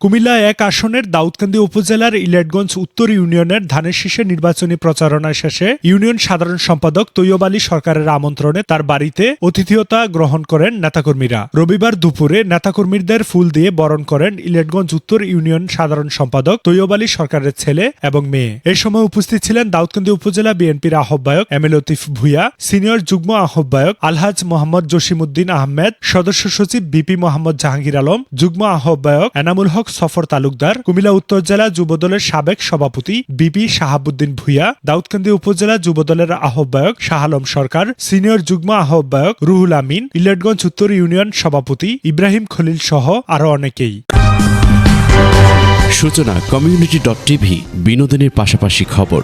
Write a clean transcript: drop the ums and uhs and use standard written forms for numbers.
কুমিল্লা ১ আসনের দাউদকান্দি উপজেলার ইলেটগঞ্জ উত্তর ইউনিয়নের ধানের শীষে নির্বাচনী প্রচারণা শেষে ইউনিয়ন সাধারণ সম্পাদক তৈয়ব আলী সরকারের আমন্ত্রণে তার বাড়িতে অতিথিয়তা গ্রহণ করেন নেতাকর্মীরা। রবিবার দুপুরে নেতাকর্মীদের ফুল দিয়ে বরণ করেন ইলেটগঞ্জ উত্তর ইউনিয়ন সাধারণ সম্পাদক তৈয়ব আলী সরকারের ছেলে এবং মেয়ে। এ সময় উপস্থিত ছিলেন দাউদকান্দি উপজেলা বিএনপির আহ্বায়ক M A Latif Bhuiyan, senior যুগ্ম আহ্বায়ক আলহাজ মোহাম্মদ জসিমউদ্দিন আহমেদ, সদস্য সচিব বিপি মোহাম্মদ জাহাঙ্গীর আলম, যুগ্ম আহ্বায়ক এনামুল হক সফর তালুকদার, কুমিল্লা উত্তর জেলা যুবদলের সাবেক সভাপতি বিপি শাহাবুদ্দিন ভূঁইয়া, দাউদকান্দি উপজেলা যুবদলের আহ্বায়ক শাহ আলম সরকার, সিনিয়র যুগ্ম আহ্বায়ক রুহুল আমিন, ইলেটগঞ্জ উত্তর ইউনিয়ন সভাপতি ইব্রাহিম খলিল সহ আরো অনেকেই। সূচনা community.tv বিনোদনের পাশাপাশি খবর।